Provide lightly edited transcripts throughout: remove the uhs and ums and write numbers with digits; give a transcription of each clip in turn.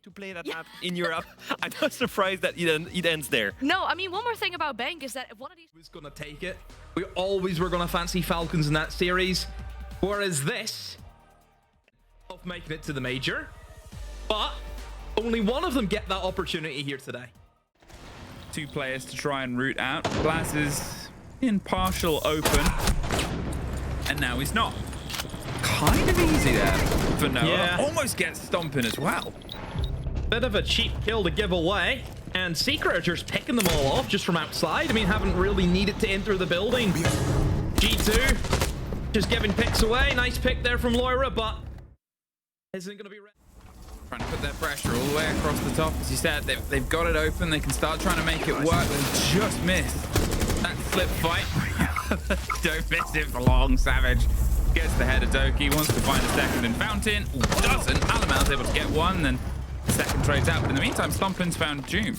to play that map in Europe. I'm not surprised that it ends there. No, I mean, one more thing about Bank is that if one of these was going to take it. We always were going to fancy Falcons in that series. Whereas this, of making it to the major. But only one of them get that opportunity here today. Two players to try and root out. BLAST is in partial open. And now he's not. Kind of easy there for Noah. Yeah. Almost gets stomping as well. Bit of a cheap kill to give away. And Secret are just picking them all off just from outside. I mean, haven't really needed to enter the building. G2 just giving picks away. Nice pick there from Loira, but isn't going to be ready. Trying to put their pressure all the way across the top. As you said, they've got it open. They can start trying to make it work. They just missed that flip fight. Don't miss it for long. Savage gets the head of Doki. Wants to find a second and Fountain. Doesn't. Alamal's able to get one. Then the second trades out. But in the meantime, Slumpin's found Doom.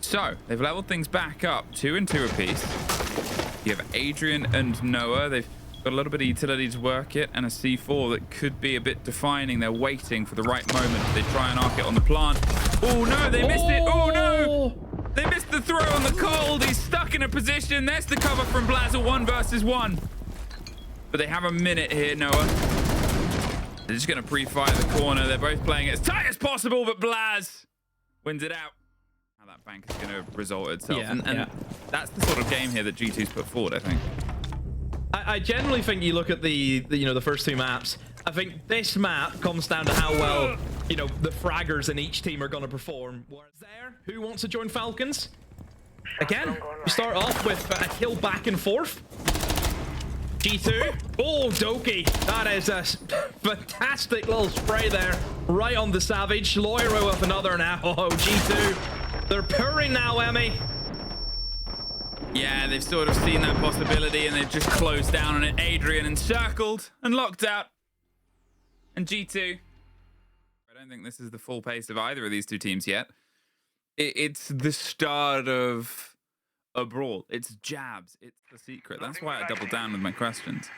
So they've leveled things back up. 2 and 2 apiece. You have Adrian and Noah. They've got a little bit of utility to work it, and a C4 that could be a bit defining. They're waiting for the right moment. They try and arc it on the plant. Oh no, they missed it. Oh no, they missed the throw on the cold. He's stuck in a position. There's the cover from BLAST, 1 versus 1. But they have a minute here, Noah. They're just going to pre-fire the corner. They're both playing it as tight as possible, but BLAST wins it out. How that bank is going to result itself. Yeah, and that's the sort of game here that G2's put forward, I think. I generally think you look at the first 2 maps. I think this map comes down to how well, the fraggers in each team are going to perform. Whereas there, who wants to join Falcons? Again, we start off with a kill back and forth. G2. Oh, Doki. That is a fantastic little spray there. Right on the Savage. Loira with another now. Oh, G2. They're purring now, Emmy. Yeah, they've sort of seen that possibility and they've just closed down on it. Adrian encircled and locked out. And G2. I don't think this is the full pace of either of these 2 teams yet. It's the start of a brawl. It's jabs. It's the secret. That's why I doubled down with my questions.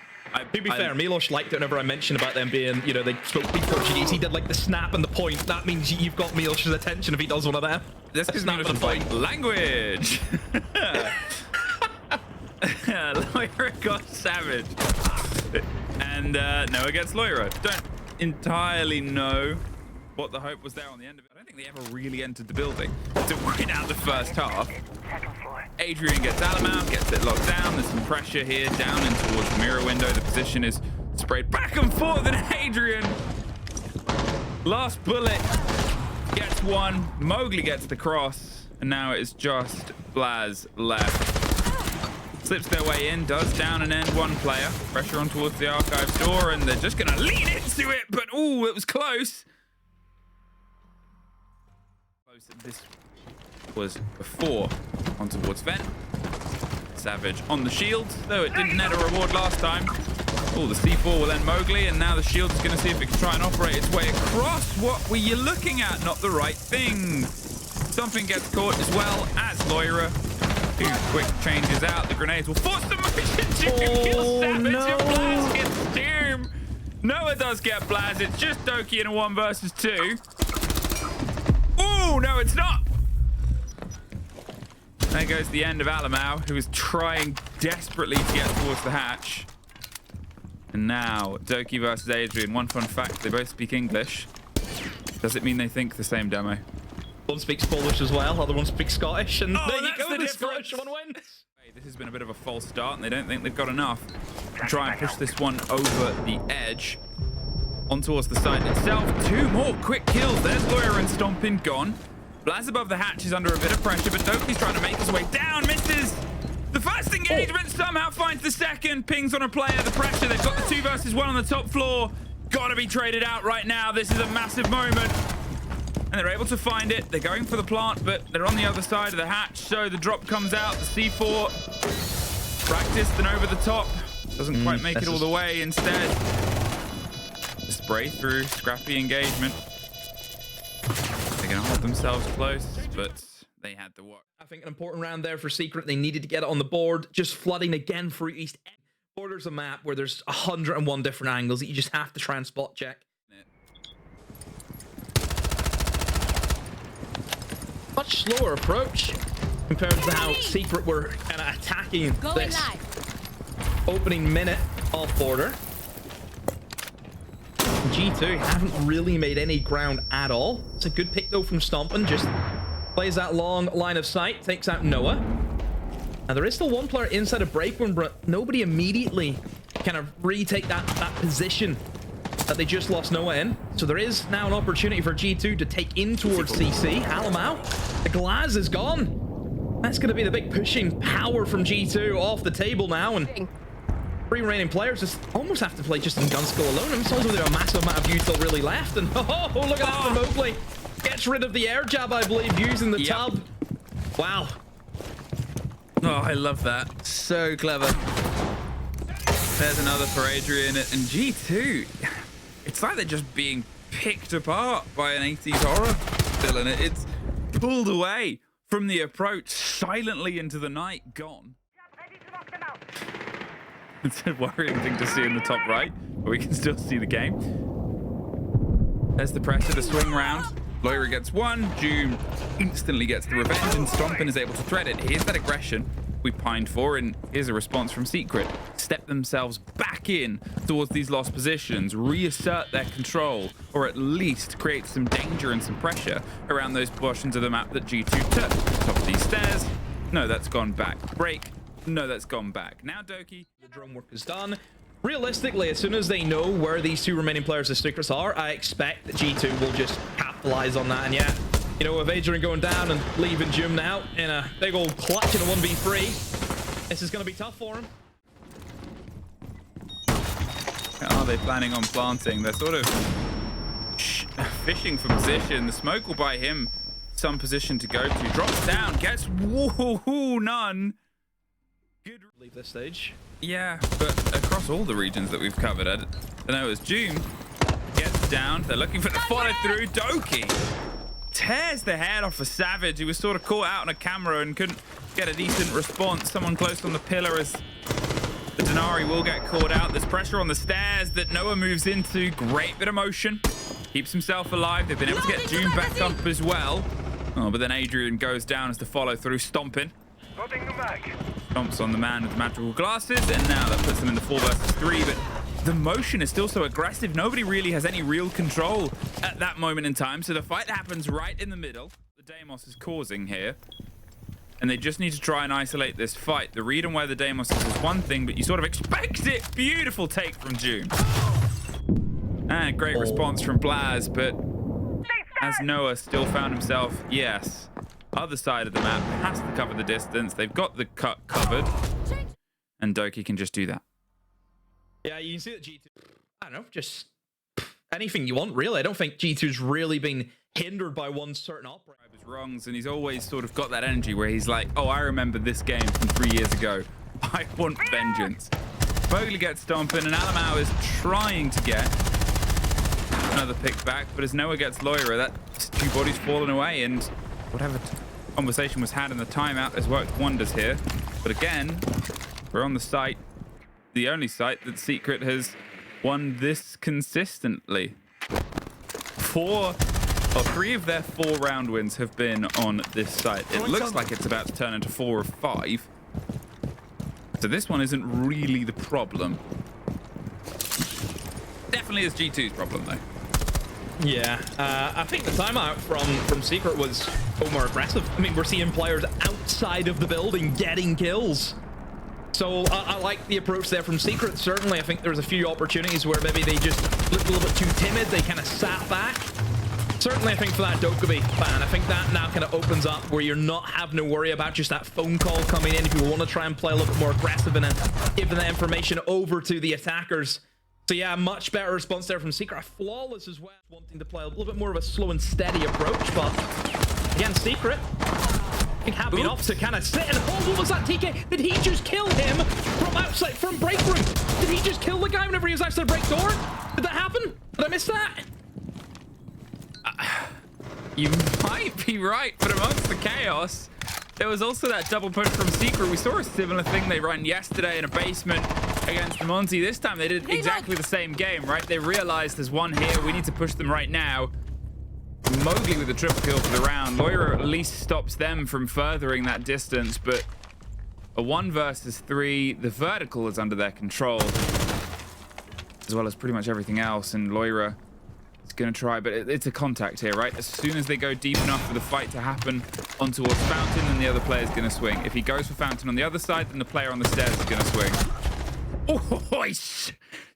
To be fair, Milos liked it whenever I mentioned about them being, they spoke big Portuguese. He did like the snap and the point. That means you've got Milos's attention if he does one of them. This is not a point. Language. Loira got Savage. And Noah gets Loira. Don't entirely know what the hope was there on the end of it. I don't think they ever really entered the building to win out the first half. Adrian gets Alamal, gets it locked down. There's some pressure here down in towards the mirror window. The position is sprayed back and forth, and Adrian, last bullet, gets one. Mowgli gets the cross, and now it is just BLAST left. Slips their way in, does down and end 1 player. Pressure on towards the archive door, and they're just going to lean into it, but ooh, it was close. This was before on towards Ven. Savage on the shield, though it didn't net a reward last time. Oh, the C4 will end Mowgli, and now the shield is going to see if it can try and operate its way across. What were you looking at? Not the right thing. Something gets caught as well as Loira. 2 quick changes out. The grenades will force the motion to kill Savage, and BLAST gets Doom. Noah does get BLAST. It's just Doki in a 1 versus 2. Oh, no, it's not. There goes the end of Alamal, who is trying desperately to get towards the hatch. And now, Doki versus Adrian. One fun fact, they both speak English. Does it mean they think the same demo? One speaks Polish as well, other one speaks Scottish, and there you go, the difference. Scottish one wins. This has been a bit of a false start, and they don't think they've got enough to try and push this one over the edge. On towards the site itself. 2 more quick kills. There's Loira and Stompin gone. BLAST above the hatch is under a bit of pressure, but Doki's trying to make his way down. Misses the first engagement, somehow finds the second. Pings on a player. The pressure. They've got the 2 versus 1 on the top floor. Gotta be traded out right now. This is a massive moment. And they're able to find it. They're going for the plant, but they're on the other side of the hatch. So the drop comes out. The C4 practiced and over the top. Doesn't quite make it all the way. Instead, the spray through. Scrappy engagement. They're going to hold themselves close, but they had the work. I think an important round there for Secret. They needed to get it on the board. Just flooding again for East. Borders a map where there's 101 different angles that you just have to try and spot check. much slower approach compared to how Secret were kind of attacking this opening minute of border. G2 haven't really made any ground at all. It's a good pick though from Stompin. Just plays that long line of sight, takes out Noah. Now there is still one player inside of Breakroom, but nobody immediately kind of retake that position that they just lost Noah in. So there is now an opportunity for G2 to take in towards CC. Alamau, the glass is gone. That's going to be the big pushing power from G2 off the table now. And 3 remaining players just almost have to play just in Gunskill alone. And it's also a massive amount of util really left. And oh, look at that from Oakley. Gets rid of the air jab, I believe, using the tub. Wow. Oh, I love that. So clever. There's another for Adrian. And G2, it's like they're just being picked apart by an 80s horror villain. It's pulled away from the approach, silently into the night, gone. It's a worrying thing to see in the top right, but we can still see the game. There's the pressure, the swing round. Loira gets one, Doom instantly gets the revenge, and Stompin is able to thread it. Here's that aggression we pined for, and here's a response from Secret. Step themselves back in towards these lost positions, reassert their control, or at least create some danger and some pressure around those portions of the map that G2 took. Top of these stairs, no, that's gone back. Break, no, that's gone back. Now Doki, the drone work is done. Realistically, as soon as they know where these 2 remaining players of Secrets are, I expect that G2 will just capitalize on that. And yeah, you know, with Adrian going down and leaving Jim now in a big old clutch in a 1v3, this is going to be tough for him. Are they planning on planting? They're sort of fishing for position. The smoke will buy him some position to go to. Drops down, gets none. Good. Leave this stage. Yeah, but across all the regions that we've covered, I don't know, as Doom gets down, they're looking for the follow through. Doki tears the head off a Savage who was sort of caught out on a camera and couldn't get a decent response. Someone close on the pillar as the Denari will get caught out. There's pressure on the stairs that Noah moves into. Great bit of motion. Keeps himself alive. They've been able to get Doom back up as well. Oh, but then Adrian goes down as the follow through. Stompin. Stomps on the man with the magical glasses, and now that puts them in the 4 versus 3, but the motion is still so aggressive. Nobody really has any real control at that moment in time, so the fight happens right in the middle. The Deimos is causing here, and they just need to try and isolate this fight. The read on where the Deimos is one thing, but you sort of expect it. Beautiful take from June. And a great response from Blaz, but as Noah still found himself, yes, other side of the map, has to cover the distance. They've got the cut covered, and Doki can just do that. Yeah, you can see that G2, I don't know, just anything you want, really. I don't think G2's really been hindered by one certain operator. His wrongs, and he's always sort of got that energy where he's like, oh, I remember this game from 3 years ago. I want vengeance. Mowgli gets Stompin', and Alamau is trying to get another pick back, but as Noah gets Loira, that 2 bodies fallen away, and whatever conversation was had in the timeout has worked wonders here. But again, we're on the site, the only site that Secret has won this consistently. 3 of their 4 round wins have been on this site. It looks like it's about to turn into 4 of 5. So this one isn't really the problem. Definitely is G2's problem though. Yeah, I think the timeout from Secret was more aggressive. I mean, we're seeing players outside of the building getting kills. So I like the approach there from Secret. Certainly, I think there's a few opportunities where maybe they just looked a little bit too timid. They kind of sat back. Certainly, I think for that Dokkaebi fan, I think that now kind of opens up where you're not having to worry about just that phone call coming in. If you want to try and play a little bit more aggressive and then giving that information over to the attackers. So yeah, much better response there from Secret. Flawless as well, wanting to play a little bit more of a slow and steady approach, but again, Secret, happy enough to kind of sit and hold. What was that, TK? Did he just kill him from outside, from break room? Did he just kill the guy whenever he was outside the break door? Did that happen? Did I miss that? You might be right, but amongst the chaos, there was also that double push from Secret. We saw a similar thing they ran yesterday in a basement against the Monty. This time they did exactly the same game, right? They realized there's one here. We need to push them right now. Mowgli with the triple kill for the round. Loira at least stops them from furthering that distance, but a 1 versus 3, the vertical is under their control, as well as pretty much everything else, and Loira is going to try, but it's a contact here, right? As soon as they go deep enough for the fight to happen on towards Fountain, then the other player is going to swing. If he goes for Fountain on the other side, then the player on the stairs is going to swing. Oh, he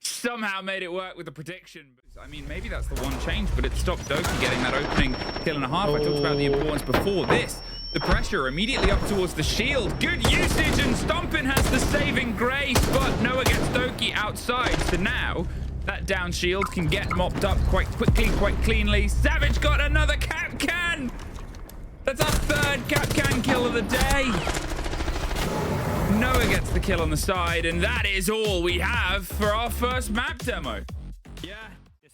somehow made it work with the prediction. I mean, maybe that's the one change, but it stopped Doki getting that opening kill and a half. I talked about the importance before this. The pressure immediately up towards the shield. Good usage, and Stompin has the saving grace, but Noah gets Doki outside. So now that down shield can get mopped up quite quickly, quite cleanly. Savage got another cap can. That's our 3rd cap can kill of the day. Noah gets the kill on the side, and that is all we have for our first map demo. Yeah.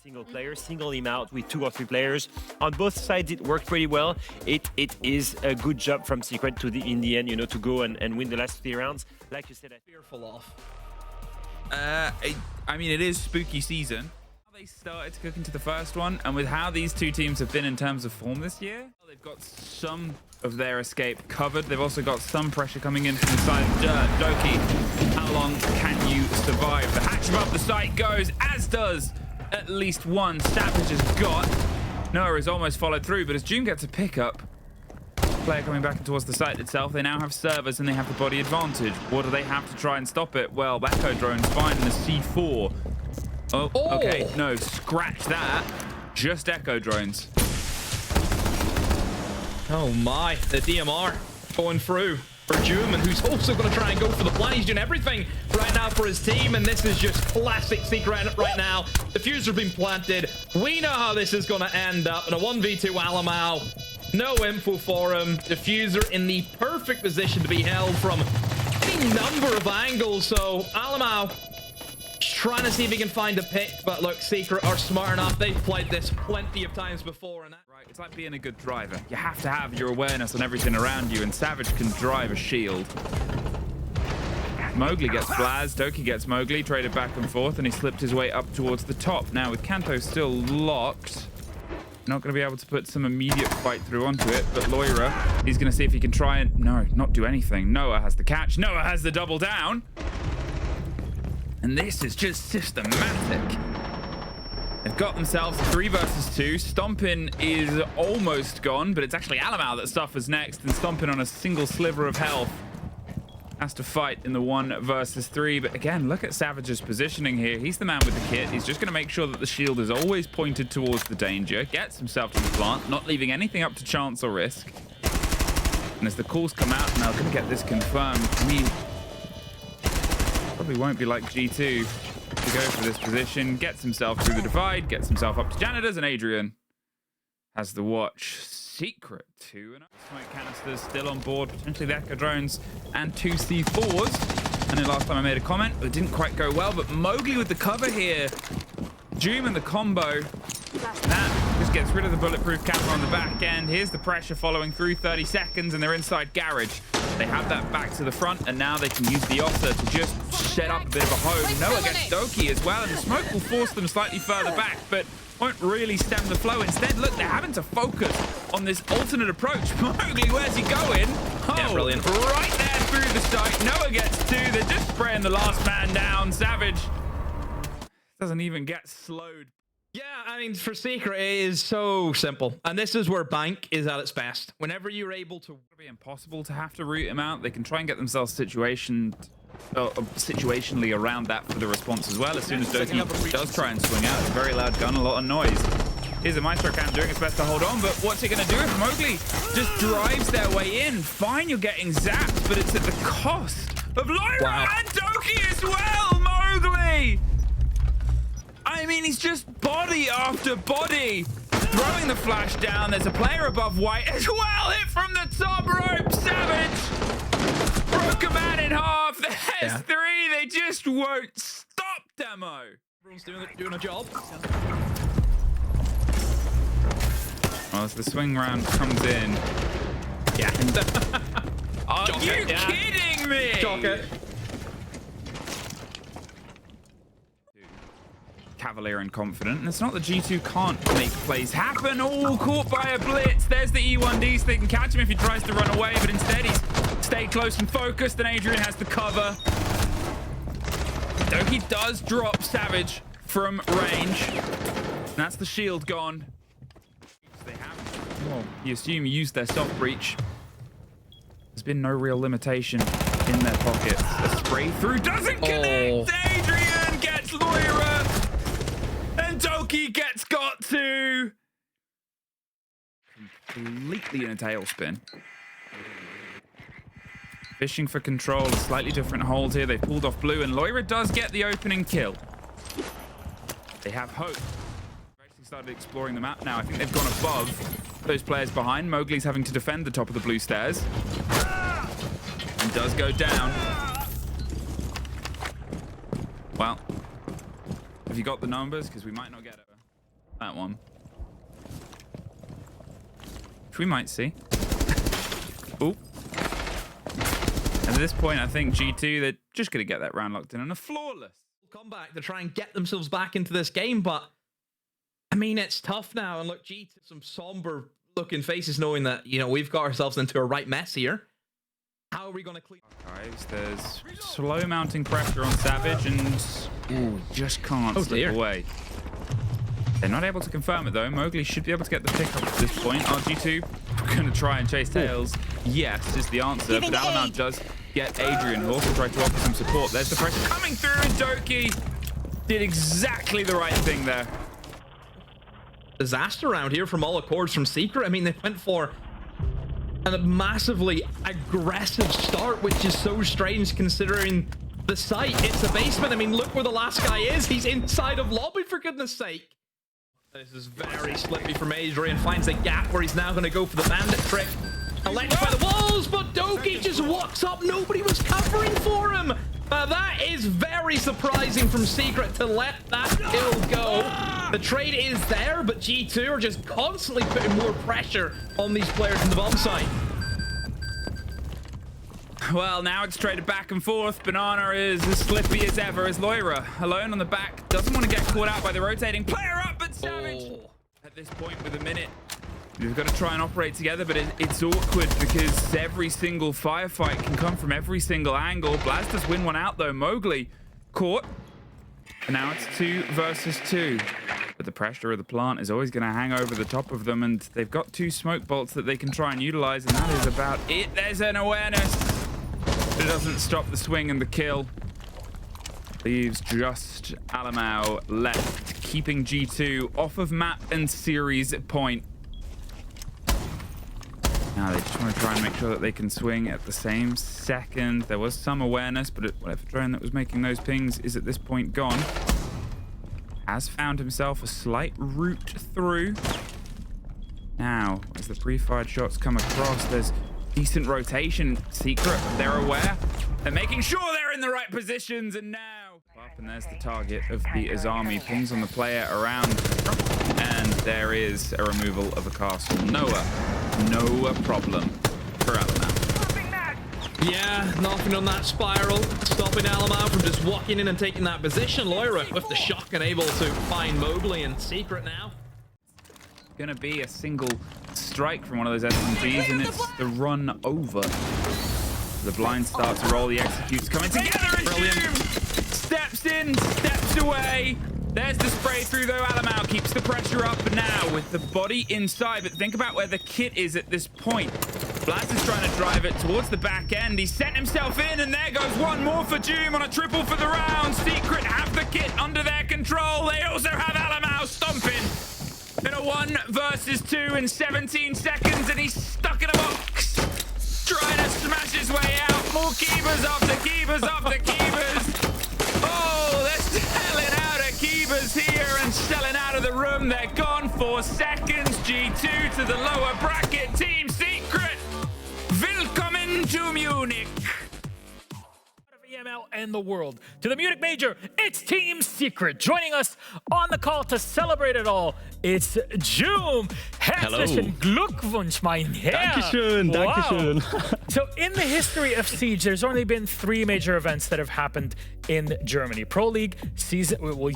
Single player, single him out with 2 or 3 players. On both sides, it worked pretty well. It is a good job from Secret in the end, you know, to go and win the last 3 rounds. Like you said, I'm fearful of. I mean, it is spooky season. They started to cook into the first one, and with how these 2 teams have been in terms of form this year, they've got some of their escape covered. They've also got some pressure coming in from the side of Doki. How long can you survive? The hatch above the site goes, as does at least one. Savage has got. Noah is almost followed through, but as June gets a pickup, player coming back towards the site itself, they now have servers and they have the body advantage. What do they have to try and stop it? Well, MACKO drone's fine in the C4. Oh, okay, no, scratch that. Just Echo drones. Oh my, the DMR going through for Juman, who's also going to try and go for the plan. He's doing everything right now for his team, and this is just classic Secret right now. The fuse's been planted. We know how this is going to end up in a 1v2 Alamau. No info for him. Diffuser in the perfect position to be held from any number of angles. So Alamau trying to see if he can find a pick, but look, Secret are smart enough. They've played this plenty of times before, and right, it's like being a good driver. You have to have your awareness on everything around you, and Savage can drive a shield. Mowgli gets Blaz, Doki gets Mowgli, traded back and forth, and he slipped his way up towards the top. Now with Kanto still locked, not going to be able to put some immediate fight through onto it, but Loira, he's going to see if he can try and, no, not do anything. Noah has the catch. Noah has the double down. And this is just systematic. They've got themselves 3 versus 2. Stompin is almost gone, but it's actually Alamau that suffers next, and Stompin on a single sliver of health has to fight in the 1 versus 3. But again, look at Savage's positioning here. He's the man with the kit. He's just going to make sure that the shield is always pointed towards the danger, gets himself to the plant, not leaving anything up to chance or risk. And as the calls come out, now going to get this confirmed. We probably won't be like G2 to go for this position. Gets himself through the divide, gets himself up to janitors, and Adrian has the watch. Secret 2 and smoke canisters still on board, potentially the Echo drones and 2 C4s. And then last time I made a comment, it didn't quite go well, but Mowgli with the cover here. Doom and the combo. That just gets rid of the bulletproof camera on the back end. Here's the pressure following through, 30 seconds, and they're inside garage. They have that back to the front, and now they can use the Ossa to just set up a bit of a home. Noah gets Doki as well, and the smoke will force them slightly further back, but won't really stem the flow. Instead, look, they're having to focus on this alternate approach. Mowgli, where's he going? Oh, yeah, brilliant. Right there through the site. Noah gets 2. They're just spraying the last man down. Savage doesn't even get slowed. yeah, I mean, for Secret, it is so simple. And this is where Bank is at its best. Whenever you're able to... It'll be impossible to have to root him out. They can try and get themselves situationally around that for the response as well. As soon as Doki does try and swing out, it's a very loud gun, a lot of noise. Here's a Maestro Camp doing its best to hold on, but what's it going to do if Mowgli just drives their way in? Fine, you're getting zapped, but it's at the cost of Loira and Doki as well, Mowgli! I mean, he's just body after body. Throwing the flash down. There's a player above white as well. Hit from the top rope. Savage broke a man in half. There's 3. They just won't stop, Demo. Everyone's doing a job. Well, as the swing round comes in. Yeah. Are you kidding me? cavalier and confident. And it's not that G2 can't make plays happen. Oh, caught by a blitz. There's the E1D, so they can catch him if he tries to run away. But instead, he's stayed close and focused, and Adrian has the cover. Doki does drop Savage from range. And that's the shield gone. They have, well, you assume, used their soft breach. There's been no real limitation in their pockets. A spray through doesn't connect. Adrian gets Loira. And Doki gets got to. Completely in a tailspin. Fishing for control, a slightly different hold here. They pulled off blue, and Loira does get the opening kill. They have hope. They've actually started exploring the map now. I think they've gone above those players behind. Mowgli's having to defend the top of the blue stairs. And does go down. Well, have you got the numbers? Because we might not get it. That one. Which we might see. Ooh. And at this point, I think G2, they're just going to get that round locked in on a flawless comeback to try and get themselves back into this game, but I mean, it's tough now. And look, G2, some somber looking faces, knowing that, you know, we've got ourselves into a right mess here. How are we going to clean? Archives, there's slow mounting pressure on Savage, and ooh, just can't slip away. They're not able to confirm it though. Mowgli should be able to get the pick up at this point. RG2 going to try and chase tails. Yes is the answer, but Alamount does get Adrian, who also tried to offer some support. There's the pressure coming through, and Doki did exactly the right thing there. Disaster round here from all accords from Secret. I mean, they went for a massively aggressive start, which is so strange considering the site. It's a basement. I mean, look where the last guy is. He's inside of lobby, for goodness sake. This is very slippy from Adrian. Finds a gap where he's now going to go for the bandit trick. Elected by the walls, but Doki just walks up. Nobody was covering for him. That is very surprising from Secret to let that kill go. The trade is there, but G2 are just constantly putting more pressure on these players in the bomb site. Well, now it's traded back and forth. Banana is as slippy as ever as Loira. Alone on the back. Doesn't want to get caught out by the rotating player up, but Savage. At this point, with a minute, we've got to try and operate together, but it's awkward because every single firefight can come from every single angle. Blast does win one out, though. Mowgli caught. And now it's 2 versus 2. But the pressure of the plant is always going to hang over the top of them, and they've got 2 smoke bolts that they can try and utilize, and that is about it. There's an awareness. But it doesn't stop the swing and the kill. Leaves just Alamau left, keeping G2 off of map and series point. Now they just want to try and make sure that they can swing at the same second. There was some awareness, but whatever drone that was making those pings is at this point gone. Has found himself a slight route through. Now, as the pre-fired shots come across, there's decent rotation. Secret, they're aware. They're making sure they're in the right positions, and now... Up, and there's the target of the Azami. Pings on the player around, and there is a removal of a castle. No problem for Alamau. Yeah, nothing on that spiral. Stopping Alamau from just walking in and taking that position. Loira with the shock and able to find Mowgli and Secret now. Gonna be a single strike from one of those SMGs, and it's the run over. The blinds start to roll, the executes coming together. Brilliant. Steps in, steps away. There's the spray through, though. Alamau keeps the pressure up now with the body inside. But think about where the kit is at this point. Blast is trying to drive it towards the back end. He sent himself in, and there goes one more for Doom on a triple for the round. Secret have the kit under their control. They also have Alamau stomping in a 1 versus 2 in 17 seconds, and he's stuck in a box. Trying to smash his way out. More keepers after keepers after keepers. Oh, they're selling out of keepers here and selling out of the room. They're gone for seconds. G2 to the lower bracket. Team Secret. Willkommen to Munich. now in the world. To the Munich Major, it's Team Secret. Joining us on the call to celebrate it all, it's Joom. Herzlichen Glückwunsch, mein Herr. Dankeschön, Dankeschön. Wow. So in the history of Siege, there's only been 3 major events that have happened in Germany. Pro League,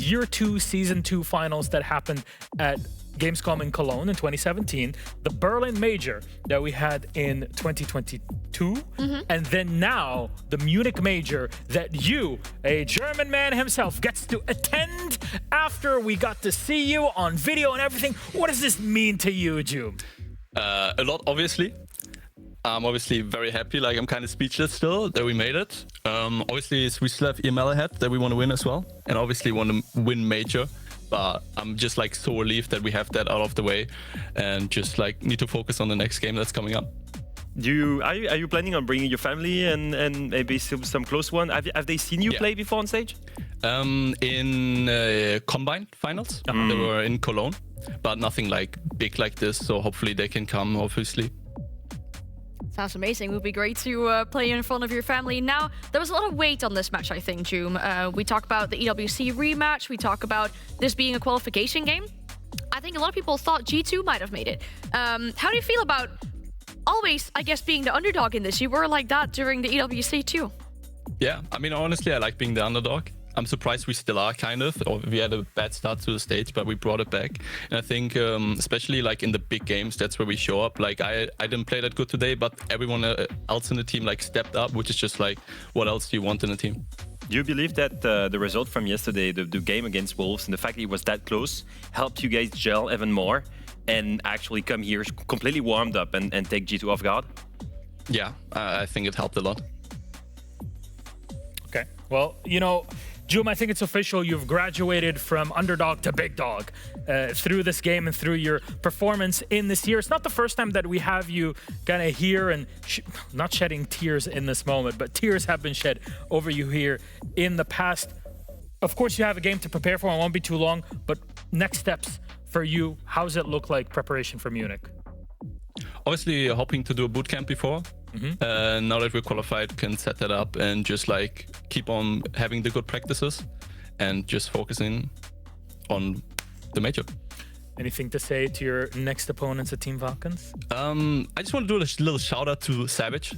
Year 2, Season 2 finals that happened at Gamescom in Cologne in 2017, the Berlin Major that we had in 2022, and then now the Munich Major that you, a German man himself, gets to attend after we got to see you on video and everything. What does this mean to you, Joom? A lot, obviously. I'm obviously very happy. Like, I'm kind of speechless still that we made it. Obviously, we still have EML ahead that we want to win as well, and obviously want to win Major. But I'm just like so relieved that we have that out of the way, and just like need to focus on the next game that's coming up. Are you planning on bringing your family and maybe some close one? Have they seen you play before on stage? In combined finals, they were in Cologne, but nothing like big like this. So hopefully they can come, obviously. Sounds amazing. It would be great to play in front of your family. Now, there was a lot of weight on this match, I think, Joom. We talk about the EWC rematch. We talk about this being a qualification game. I think a lot of people thought G2 might have made it. How do you feel about always, I guess, being the underdog in this? You were like that during the EWC too. Yeah, I mean, honestly, I like being the underdog. I'm surprised we still are, kind of. Or we had a bad start to the stage, but we brought it back. And I think, especially like in the big games, that's where we show up. Like, I didn't play that good today, but everyone else in the team like stepped up, which is just like, what else do you want in a team? Do you believe that the result from yesterday, the game against Wolves, and the fact that it was that close, helped you guys gel even more and actually come here completely warmed up and take G2 off guard? Yeah, I think it helped a lot. Okay, well, you know, Joom, I think it's official. You've graduated from underdog to big dog through this game and through your performance in this year. It's not the first time that we have you kind of here and not shedding tears in this moment, but tears have been shed over you here in the past. Of course, you have a game to prepare for. It won't be too long, but next steps for you, how does it look like preparation for Munich? Obviously, hoping to do a bootcamp before. Now that we're qualified, can set that up and just like keep on having the good practices and just focusing on the major. Anything to say to your next opponents at Team Falcons? I just want to do a little shout out to Savage.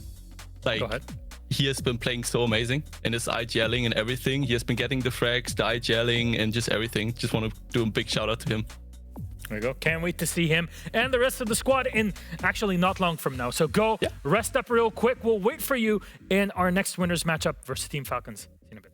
Like, go ahead. He has been playing so amazing in his IGLing and everything. He has been getting the frags, the IGLing, and just everything. Just want to do a big shout out to him. There you go. Can't wait to see him and the rest of the squad in actually not long from now. So go rest up real quick. We'll wait for you in our next winners matchup versus Team Falcons. See you in a bit.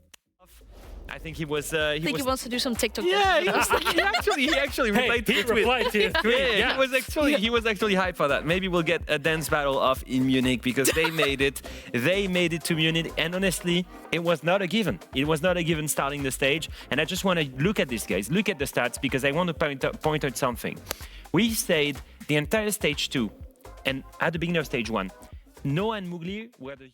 I think he was. I think he wants to do some TikTok. Yeah, he actually replied to the tweet. Yeah, he was actually hyped for that. Maybe we'll get a dance battle off in Munich because they made it. They made it to Munich, and honestly, it was not a given. It was not a given starting the stage. And I just want to look at this, guys. Look at the stats because I want to point out something. We stayed the entire stage 2, and at the beginning of stage 1, Noah and Mugli were the